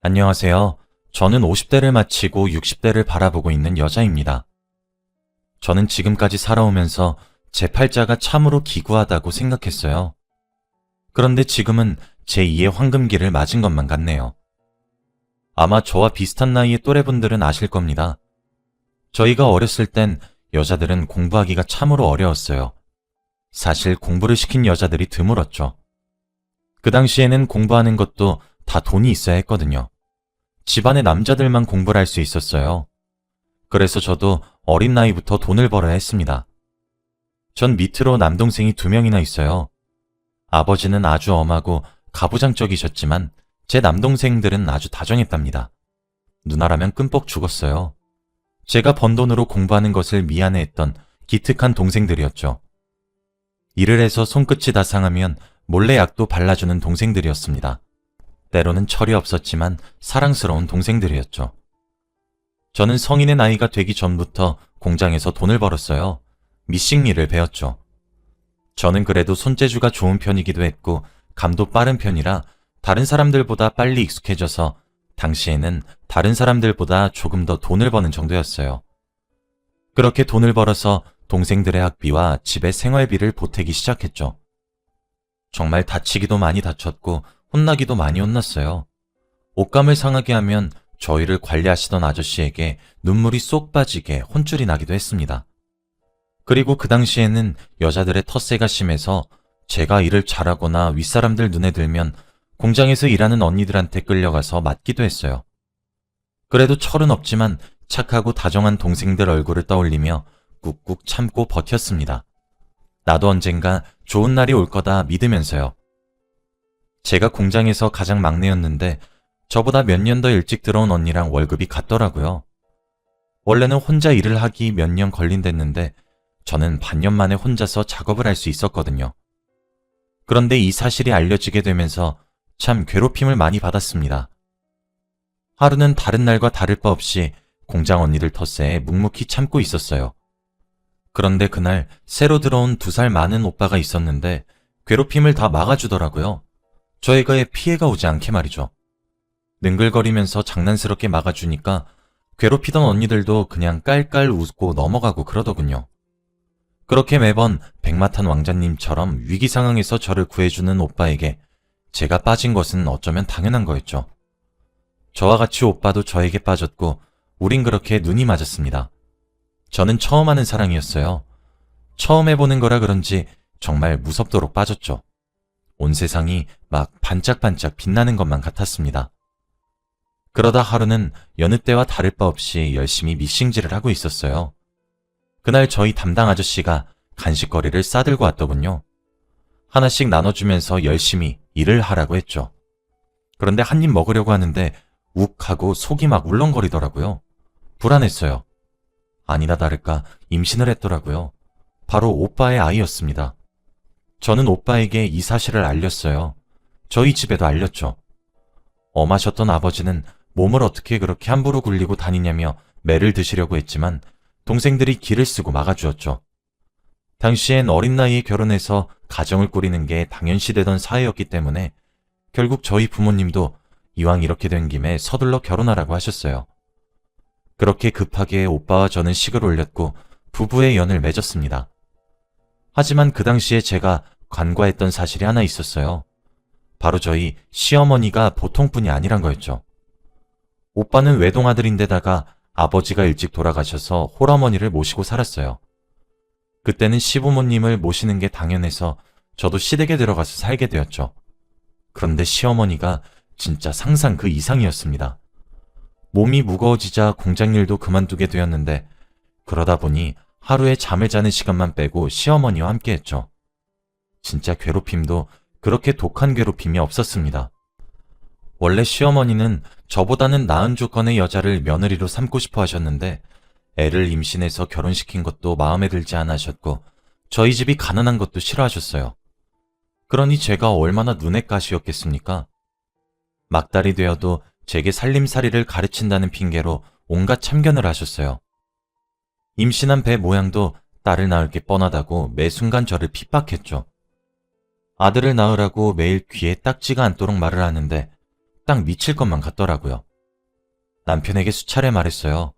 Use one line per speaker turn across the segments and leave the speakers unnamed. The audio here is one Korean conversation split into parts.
안녕하세요. 저는 50대를 마치고 60대를 바라보고 있는 여자입니다. 저는 지금까지 살아오면서 제 팔자가 참으로 기구하다고 생각했어요. 그런데 지금은 제2의 황금기를 맞은 것만 같네요. 아마 저와 비슷한 나이의 또래분들은 아실 겁니다. 저희가 어렸을 땐 여자들은 공부하기가 참으로 어려웠어요. 사실 공부를 시킨 여자들이 드물었죠. 그 당시에는 공부하는 것도 다 돈이 있어야 했거든요. 집안의 남자들만 공부를 할 수 있었어요. 그래서 저도 어린 나이부터 돈을 벌어야 했습니다. 전 밑으로 남동생이 2명이나 있어요. 아버지는 아주 엄하고 가부장적이셨지만 제 남동생들은 아주 다정했답니다. 누나라면 끔뻑 죽었어요. 제가 번 돈으로 공부하는 것을 미안해했던 기특한 동생들이었죠. 일을 해서 손끝이 다 상하면 몰래 약도 발라주는 동생들이었습니다. 때로는 철이 없었지만 사랑스러운 동생들이었죠. 저는 성인의 나이가 되기 전부터 공장에서 돈을 벌었어요. 미싱 일을 배웠죠. 저는 그래도 손재주가 좋은 편이기도 했고 감도 빠른 편이라 다른 사람들보다 빨리 익숙해져서 당시에는 다른 사람들보다 조금 더 돈을 버는 정도였어요. 그렇게 돈을 벌어서 동생들의 학비와 집의 생활비를 보태기 시작했죠. 정말 다치기도 많이 다쳤고 혼나기도 많이 혼났어요. 옷감을 상하게 하면 저희를 관리하시던 아저씨에게 눈물이 쏙 빠지게 혼쭐이 나기도 했습니다. 그리고 그 당시에는 여자들의 텃세가 심해서 제가 일을 잘하거나 윗사람들 눈에 들면 공장에서 일하는 언니들한테 끌려가서 맞기도 했어요. 그래도 철은 없지만 착하고 다정한 동생들 얼굴을 떠올리며 꾹꾹 참고 버텼습니다. 나도 언젠가 좋은 날이 올 거다 믿으면서요. 제가 공장에서 가장 막내였는데 저보다 몇 년 더 일찍 들어온 언니랑 월급이 같더라고요. 원래는 혼자 일을 하기 몇 년 걸린댔는데 저는 반년 만에 혼자서 작업을 할 수 있었거든요. 그런데 이 사실이 알려지게 되면서 참 괴롭힘을 많이 받았습니다. 하루는 다른 날과 다를 바 없이 공장 언니들 텃세에 묵묵히 참고 있었어요. 그런데 그날 새로 들어온 2살 많은 오빠가 있었는데 괴롭힘을 다 막아주더라고요. 저에게 피해가 오지 않게 말이죠. 능글거리면서 장난스럽게 막아주니까 괴롭히던 언니들도 그냥 깔깔 웃고 넘어가고 그러더군요. 그렇게 매번 백마탄 왕자님처럼 위기 상황에서 저를 구해주는 오빠에게 제가 빠진 것은 어쩌면 당연한 거였죠. 저와 같이 오빠도 저에게 빠졌고 우린 그렇게 눈이 맞았습니다. 저는 처음 하는 사랑이었어요. 처음 해보는 거라 그런지 정말 무섭도록 빠졌죠. 온 세상이 막 반짝반짝 빛나는 것만 같았습니다. 그러다 하루는 여느 때와 다를 바 없이 열심히 미싱질을 하고 있었어요. 그날 저희 담당 아저씨가 간식거리를 싸들고 왔더군요. 하나씩 나눠주면서 열심히 일을 하라고 했죠. 그런데 한 입 먹으려고 하는데 욱 하고 속이 막 울렁거리더라고요. 불안했어요. 아니나 다를까 임신을 했더라고요. 바로 오빠의 아이였습니다. 저는 오빠에게 이 사실을 알렸어요. 저희 집에도 알렸죠. 엄하셨던 아버지는 몸을 어떻게 그렇게 함부로 굴리고 다니냐며 매를 드시려고 했지만 동생들이 기를 쓰고 막아주었죠. 당시엔 어린 나이에 결혼해서 가정을 꾸리는 게 당연시되던 사회였기 때문에 결국 저희 부모님도 이왕 이렇게 된 김에 서둘러 결혼하라고 하셨어요. 그렇게 급하게 오빠와 저는 식을 올렸고 부부의 연을 맺었습니다. 하지만 그 당시에 제가 간과했던 사실이 하나 있었어요. 바로 저희 시어머니가 보통분이 아니란 거였죠. 오빠는 외동아들인데다가 아버지가 일찍 돌아가셔서 홀어머니를 모시고 살았어요. 그때는 시부모님을 모시는 게 당연해서 저도 시댁에 들어가서 살게 되었죠. 그런데 시어머니가 진짜 상상 그 이상이었습니다. 몸이 무거워지자 공장일도 그만두게 되었는데 그러다 보니 하루에 잠을 자는 시간만 빼고 시어머니와 함께했죠. 진짜 괴롭힘도 그렇게 독한 괴롭힘이 없었습니다. 원래 시어머니는 저보다는 나은 조건의 여자를 며느리로 삼고 싶어 하셨는데 애를 임신해서 결혼시킨 것도 마음에 들지 않으셨고 저희 집이 가난한 것도 싫어하셨어요. 그러니 제가 얼마나 눈엣 가시였겠습니까? 막달이 되어도 제게 살림살이를 가르친다는 핑계로 온갖 참견을 하셨어요. 임신한 배 모양도 딸을 낳을 게 뻔하다고 매 순간 저를 핍박했죠. 아들을 낳으라고 매일 귀에 딱지가 않도록 말을 하는데 딱 미칠 것만 같더라고요. 남편에게 수차례 말했어요.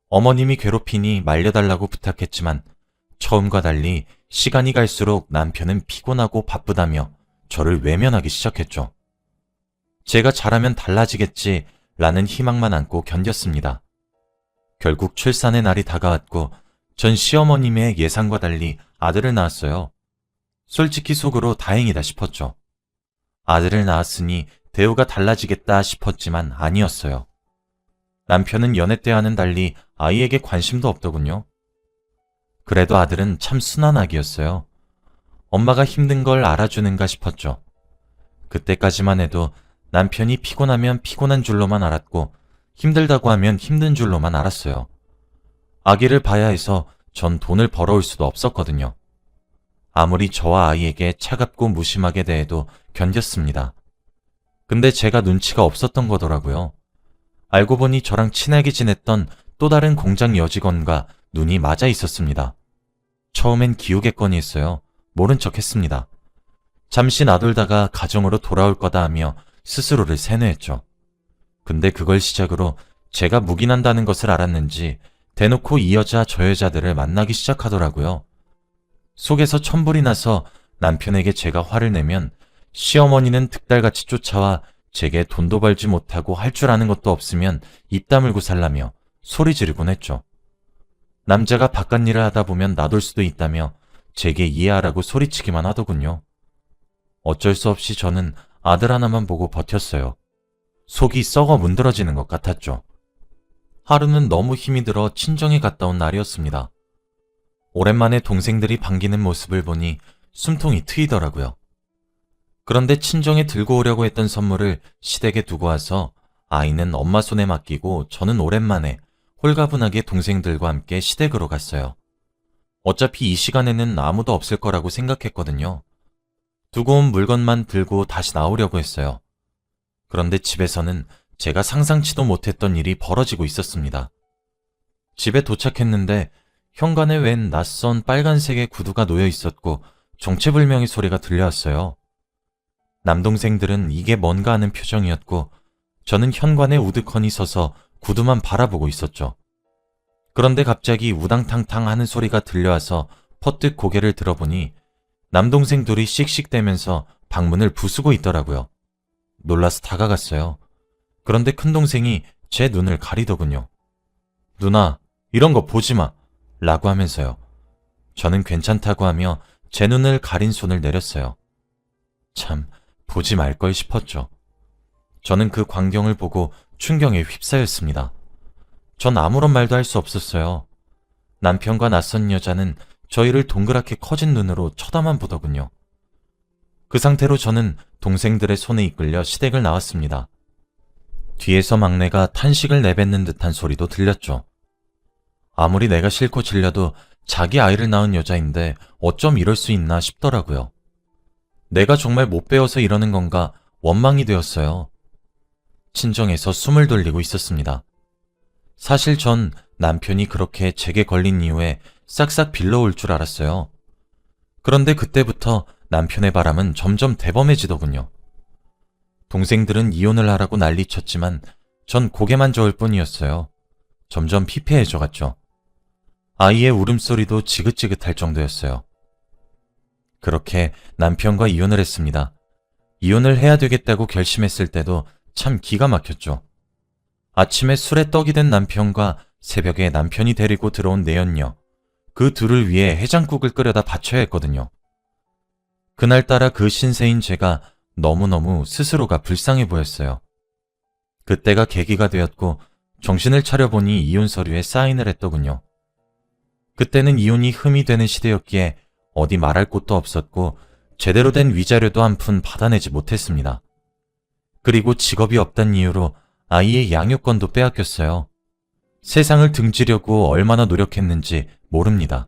어머님이 괴롭히니 말려달라고 부탁했지만 처음과 달리 시간이 갈수록 남편은 피곤하고 바쁘다며 저를 외면하기 시작했죠. 제가 잘하면 달라지겠지라는 희망만 안고 견뎠습니다. 결국 출산의 날이 다가왔고 전 시어머님의 예상과 달리 아들을 낳았어요. 솔직히 속으로 다행이다 싶었죠. 아들을 낳았으니 대우가 달라지겠다 싶었지만 아니었어요. 남편은 여느 때와는 달리 아이에게 관심도 없더군요. 그래도 아들은 참 순한 아기였어요. 엄마가 힘든 걸 알아주는가 싶었죠. 그때까지만 해도 남편이 피곤하면 피곤한 줄로만 알았고 힘들다고 하면 힘든 줄로만 알았어요. 아기를 봐야 해서 전 돈을 벌어올 수도 없었거든요. 아무리 저와 아이에게 차갑고 무심하게 대해도 견뎠습니다. 근데 제가 눈치가 없었던 거더라고요. 알고 보니 저랑 친하게 지냈던 또 다른 공장 여직원과 눈이 맞아 있었습니다. 처음엔 기우겠거니 했어요. 모른 척 했습니다. 잠시 놔돌다가 가정으로 돌아올 거다 하며 스스로를 세뇌했죠. 근데 그걸 시작으로 제가 묵인한다는 것을 알았는지 대놓고 이 여자 저 여자들을 만나기 시작하더라고요. 속에서 천불이 나서 남편에게 제가 화를 내면 시어머니는 득달같이 쫓아와 제게 돈도 벌지 못하고 할 줄 아는 것도 없으면 입 다물고 살라며 소리 지르곤 했죠. 남자가 바깥 일을 하다 보면 놔둘 수도 있다며 제게 이해하라고 소리치기만 하더군요. 어쩔 수 없이 저는 아들 하나만 보고 버텼어요. 속이 썩어 문드러지는 것 같았죠. 하루는 너무 힘이 들어 친정에 갔다 온 날이었습니다. 오랜만에 동생들이 반기는 모습을 보니 숨통이 트이더라고요. 그런데 친정에 들고 오려고 했던 선물을 시댁에 두고 와서 아이는 엄마 손에 맡기고 저는 오랜만에 홀가분하게 동생들과 함께 시댁으로 갔어요. 어차피 이 시간에는 아무도 없을 거라고 생각했거든요. 두고 온 물건만 들고 다시 나오려고 했어요. 그런데 집에서는 제가 상상치도 못했던 일이 벌어지고 있었습니다. 집에 도착했는데 현관에 웬 낯선 빨간색의 구두가 놓여 있었고 정체불명의 소리가 들려왔어요. 남동생들은 이게 뭔가 하는 표정이었고 저는 현관에 우두커니 서서 구두만 바라보고 있었죠. 그런데 갑자기 우당탕탕 하는 소리가 들려와서 퍼뜩 고개를 들어보니 남동생 둘이 씩씩대면서 방문을 부수고 있더라고요. 놀라서 다가갔어요. 그런데 큰동생이 제 눈을 가리더군요. 누나, 이런 거 보지 마! 라고 하면서요. 저는 괜찮다고 하며 제 눈을 가린 손을 내렸어요. 참, 보지 말걸 싶었죠. 저는 그 광경을 보고 충격에 휩싸였습니다. 전 아무런 말도 할 수 없었어요. 남편과 낯선 여자는 저희를 동그랗게 커진 눈으로 쳐다만 보더군요. 그 상태로 저는 동생들의 손에 이끌려 시댁을 나왔습니다. 뒤에서 막내가 탄식을 내뱉는 듯한 소리도 들렸죠. 아무리 내가 싫고 질려도 자기 아이를 낳은 여자인데 어쩜 이럴 수 있나 싶더라고요. 내가 정말 못 배워서 이러는 건가 원망이 되었어요. 친정에서 숨을 돌리고 있었습니다. 사실 전 남편이 그렇게 제게 걸린 이후에 싹싹 빌러올 줄 알았어요. 그런데 그때부터 남편의 바람은 점점 대범해지더군요. 동생들은 이혼을 하라고 난리쳤지만 전 고개만 저을 뿐이었어요. 점점 피폐해져갔죠. 아이의 울음소리도 지긋지긋할 정도였어요. 그렇게 남편과 이혼을 했습니다. 이혼을 해야 되겠다고 결심했을 때도 참 기가 막혔죠. 아침에 술에 떡이 된 남편과 새벽에 남편이 데리고 들어온 내연녀, 그 둘을 위해 해장국을 끓여다 바쳐야 했거든요. 그날따라 그 신세인 제가 너무너무 스스로가 불쌍해 보였어요. 그때가 계기가 되었고 정신을 차려보니 이혼 서류에 사인을 했더군요. 그때는 이혼이 흠이 되는 시대였기에 어디 말할 곳도 없었고 제대로 된 위자료도 한 푼 받아내지 못했습니다. 그리고 직업이 없단 이유로 아이의 양육권도 빼앗겼어요. 세상을 등지려고 얼마나 노력했는지 모릅니다.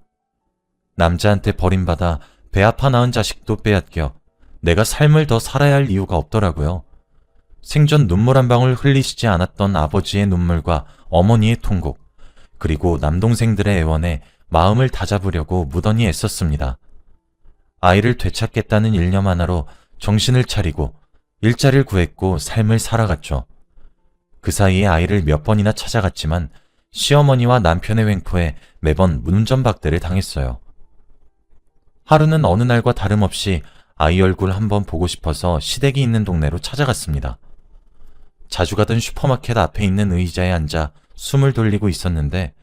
남자한테 버림받아 배 아파 낳은 자식도 빼앗겨 내가 삶을 더 살아야 할 이유가 없더라고요. 생전 눈물 한 방울 흘리시지 않았던 아버지의 눈물과 어머니의 통곡, 그리고 남동생들의 애원에 마음을 다잡으려고 무던히 애썼습니다. 아이를 되찾겠다는 일념 하나로 정신을 차리고 일자리를 구했고 삶을 살아갔죠. 그 사이에 아이를 몇 번이나 찾아갔지만 시어머니와 남편의 횡포에 매번 문전박대를 당했어요. 하루는 어느 날과 다름없이 아이 얼굴 한번 보고 싶어서 시댁이 있는 동네로 찾아갔습니다. 자주 가던 슈퍼마켓 앞에 있는 의자에 앉아 숨을 돌리고 있었는데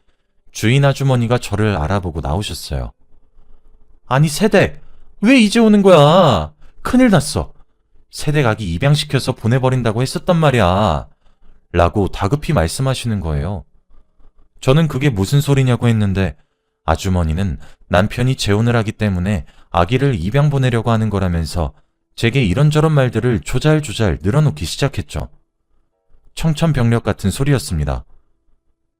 주인 아주머니가 저를 알아보고 나오셨어요. 아니 세댁, 왜 이제 오는 거야? 큰일 났어. 세댁 아기 입양시켜서 보내버린다고 했었단 말이야. 라고 다급히 말씀하시는 거예요. 저는 그게 무슨 소리냐고 했는데 아주머니는 남편이 재혼을 하기 때문에 아기를 입양 보내려고 하는 거라면서 제게 이런저런 말들을 조잘조잘 늘어놓기 시작했죠. 청천벽력 같은 소리였습니다.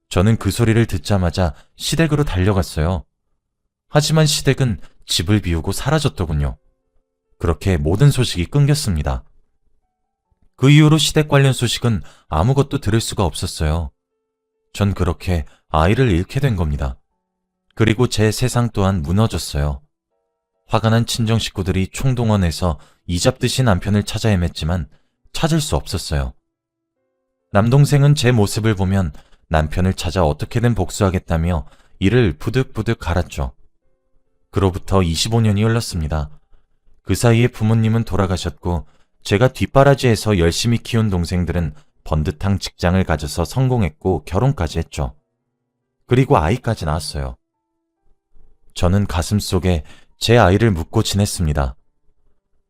저는 그 소리를 듣자마자 시댁으로 달려갔어요. 하지만 시댁은 집을 비우고 사라졌더군요. 그렇게 모든 소식이 끊겼습니다. 그 이후로 시댁 관련 소식은 아무것도 들을 수가 없었어요. 전 그렇게 아이를 잃게 된 겁니다. 그리고 제 세상 또한 무너졌어요. 화가 난 친정 식구들이 총동원해서 이잡듯이 남편을 찾아 헤맸지만 찾을 수 없었어요. 남동생은 제 모습을 보면 남편을 찾아 어떻게든 복수하겠다며 이를 부득부득 갈았죠. 그로부터 25년이 흘렀습니다. 그 사이에 부모님은 돌아가셨고 제가 뒷바라지에서 열심히 키운 동생들은 번듯한 직장을 가져서 성공했고 결혼까지 했죠. 그리고 아이까지 낳았어요. 저는 가슴속에 제 아이를 묻고 지냈습니다.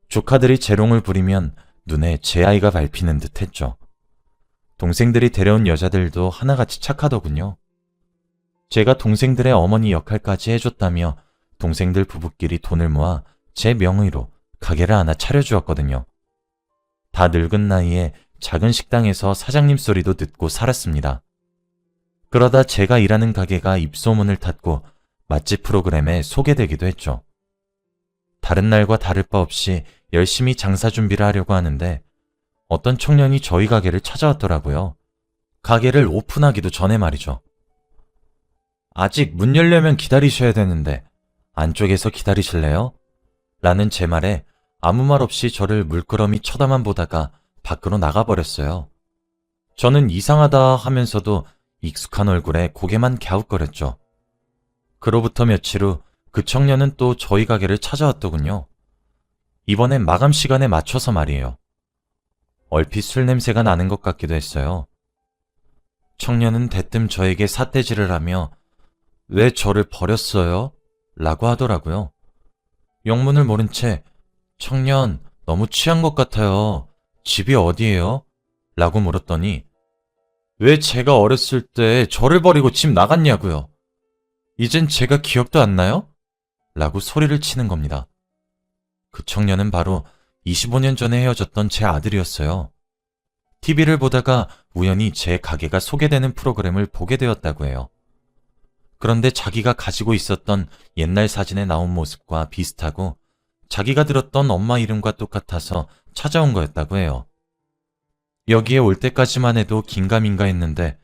조카들이 재롱을 부리면 눈에 제 아이가 밟히는 듯 했죠. 동생들이 데려온 여자들도 하나같이 착하더군요. 제가 동생들의 어머니 역할까지 해줬다며 동생들 부부끼리 돈을 모아 제 명의로 가게를 하나 차려주었거든요. 다 늙은 나이에 작은 식당에서 사장님 소리도 듣고 살았습니다. 그러다 제가 일하는 가게가 입소문을 탔고 맛집 프로그램에 소개되기도 했죠. 다른 날과 다를 바 없이 열심히 장사 준비를 하려고 하는데 어떤 청년이 저희 가게를 찾아왔더라고요. 가게를 오픈하기도 전에 말이죠. 아직 문 열려면 기다리셔야 되는데 안쪽에서 기다리실래요? 라는 제 말에 아무 말 없이 저를 물끄러미 쳐다만 보다가 밖으로 나가버렸어요. 저는 이상하다 하면서도 익숙한 얼굴에 고개만 갸웃거렸죠. 그로부터 며칠 후 그 청년은 또 저희 가게를 찾아왔더군요. 이번엔 마감 시간에 맞춰서 말이에요. 얼핏 술 냄새가 나는 것 같기도 했어요. 청년은 대뜸 저에게 삿대질을 하며 왜 저를 버렸어요? 라고 하더라고요. 영문을 모른 채 청년 너무 취한 것 같아요. 집이 어디예요? 라고 물었더니 왜 제가 어렸을 때 저를 버리고 집 나갔냐고요. 이젠 제가 기억도 안 나요? 라고 소리를 치는 겁니다. 그 청년은 바로 25년 전에 헤어졌던 제 아들이었어요. TV를 보다가 우연히 제 가게가 소개되는 프로그램을 보게 되었다고 해요. 그런데 자기가 가지고 있었던 옛날 사진에 나온 모습과 비슷하고 자기가 들었던 엄마 이름과 똑같아서 찾아온 거였다고 해요. 여기에 올 때까지만 해도 긴가민가 했는데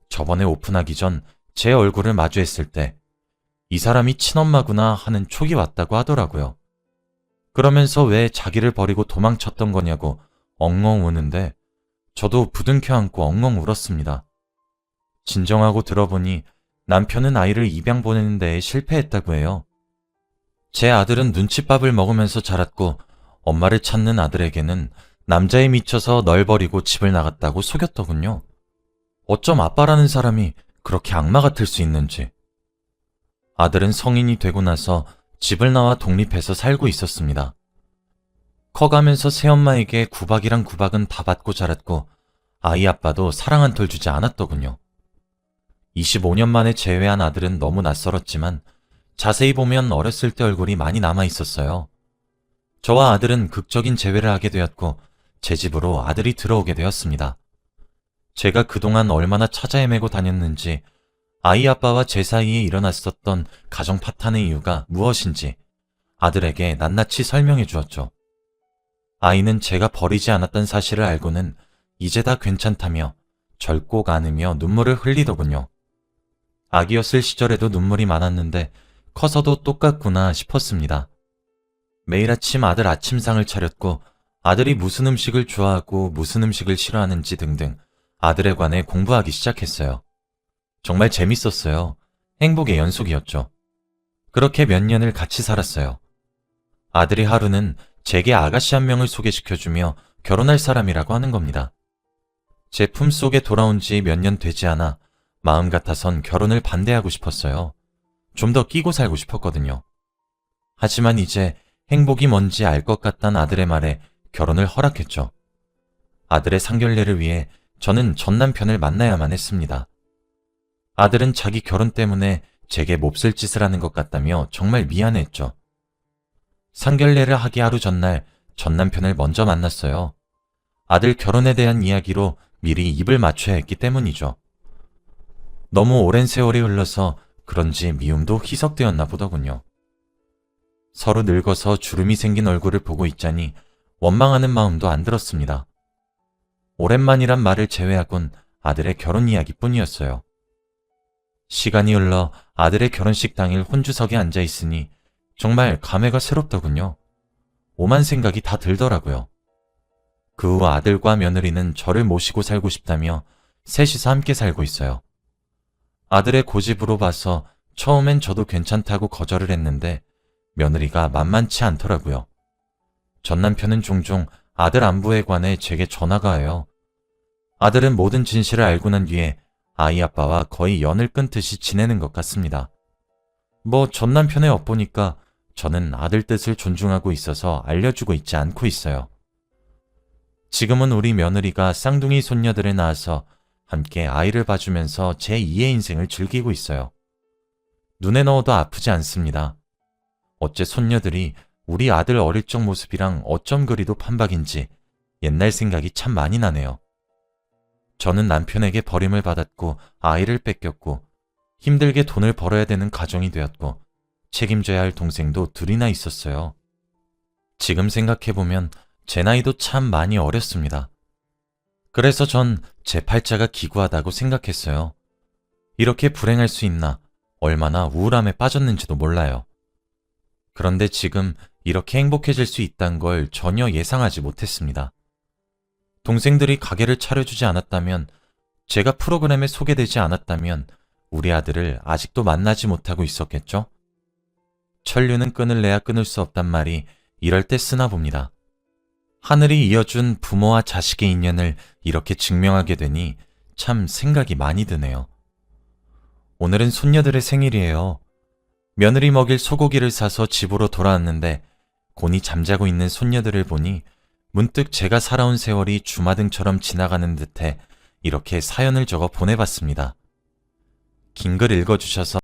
저번에 오픈하기 전 제 얼굴을 마주했을 때 이 사람이 친엄마구나 하는 촉이 왔다고 하더라고요. 그러면서 왜 자기를 버리고 도망쳤던 거냐고 엉엉 우는데 저도 부둥켜 안고 엉엉 울었습니다. 진정하고 들어보니 남편은 아이를 입양 보내는 데에 실패했다고 해요. 제 아들은 눈칫밥을 먹으면서 자랐고 엄마를 찾는 아들에게는 남자에 미쳐서 널 버리고 집을 나갔다고 속였더군요. 어쩜 아빠라는 사람이 그렇게 악마 같을 수 있는지. 아들은 성인이 되고 나서 집을 나와 독립해서 살고 있었습니다. 커가면서 새엄마에게 구박이랑 구박은 다 받고 자랐고 아이 아빠도 사랑 한 톨 주지 않았더군요. 25년 만에 재회한 아들은 너무 낯설었지만 자세히 보면 어렸을 때 얼굴이 많이 남아 있었어요. 저와 아들은 극적인 재회를 하게 되었고 제 집으로 아들이 들어오게 되었습니다. 제가 그동안 얼마나 찾아 헤매고 다녔는지 아이 아빠와 제 사이에 일어났었던 가정 파탄의 이유가 무엇인지 아들에게 낱낱이 설명해 주었죠. 아이는 제가 버리지 않았던 사실을 알고는 이제 다 괜찮다며 절 꼭 안으며 눈물을 흘리더군요. 아기였을 시절에도 눈물이 많았는데 커서도 똑같구나 싶었습니다. 매일 아침 아들 아침상을 차렸고 아들이 무슨 음식을 좋아하고 무슨 음식을 싫어하는지 등등 아들에 관해 공부하기 시작했어요. 정말 재밌었어요. 행복의 연속이었죠. 그렇게 몇 년을 같이 살았어요. 아들이 하루는 제게 아가씨 한 명을 소개시켜주며 결혼할 사람이라고 하는 겁니다. 제 품속에 돌아온 지 몇 년 되지 않아 마음 같아선 결혼을 반대하고 싶었어요. 좀 더 끼고 살고 싶었거든요. 하지만 이제 행복이 뭔지 알 것 같단 아들의 말에 결혼을 허락했죠. 아들의 상견례를 위해 저는 전 남편을 만나야만 했습니다. 아들은 자기 결혼 때문에 제게 몹쓸 짓을 하는 것 같다며 정말 미안해했죠. 상견례를 하기 하루 전날 전 남편을 먼저 만났어요. 아들 결혼에 대한 이야기로 미리 입을 맞춰야 했기 때문이죠. 너무 오랜 세월이 흘러서 그런지 미움도 희석되었나 보더군요. 서로 늙어서 주름이 생긴 얼굴을 보고 있자니 원망하는 마음도 안 들었습니다. 오랜만이란 말을 제외하곤 아들의 결혼 이야기뿐이었어요. 시간이 흘러 아들의 결혼식 당일 혼주석에 앉아 있으니 정말 감회가 새롭더군요. 오만 생각이 다 들더라고요. 그 후 아들과 며느리는 저를 모시고 살고 싶다며 셋이서 함께 살고 있어요. 아들의 고집으로 봐서 처음엔 저도 괜찮다고 거절을 했는데 며느리가 만만치 않더라고요. 전 남편은 종종 아들 안부에 관해 제게 전화가 와요. 아들은 모든 진실을 알고 난 뒤에 아이 아빠와 거의 연을 끊듯이 지내는 것 같습니다. 전 남편의 엿보니까 저는 아들 뜻을 존중하고 있어서 알려주고 있지 않고 있어요. 지금은 우리 며느리가 쌍둥이 손녀들을 낳아서 함께 아이를 봐주면서 제2의 인생을 즐기고 있어요. 눈에 넣어도 아프지 않습니다. 어째 손녀들이 우리 아들 어릴 적 모습이랑 어쩜 그리도 판박인지 옛날 생각이 참 많이 나네요. 저는 남편에게 버림을 받았고 아이를 뺏겼고 힘들게 돈을 벌어야 되는 가정이 되었고 책임져야 할 동생도 둘이나 있었어요. 지금 생각해보면 제 나이도 참 많이 어렸습니다. 그래서 전 제 팔자가 기구하다고 생각했어요. 이렇게 불행할 수 있나 얼마나 우울함에 빠졌는지도 몰라요. 그런데 지금 이렇게 행복해질 수 있다는 걸 전혀 예상하지 못했습니다. 동생들이 가게를 차려주지 않았다면, 제가 프로그램에 소개되지 않았다면 우리 아들을 아직도 만나지 못하고 있었겠죠? 천류는 끈을 내야 끊을 수 없단 말이 이럴 때 쓰나 봅니다. 하늘이 이어준 부모와 자식의 인연을 이렇게 증명하게 되니 참 생각이 많이 드네요. 오늘은 손녀들의 생일이에요. 며느리 먹일 소고기를 사서 집으로 돌아왔는데 곤히 잠자고 있는 손녀들을 보니 문득 제가 살아온 세월이 주마등처럼 지나가는 듯해 이렇게 사연을 적어 보내봤습니다. 긴 글 읽어주셔서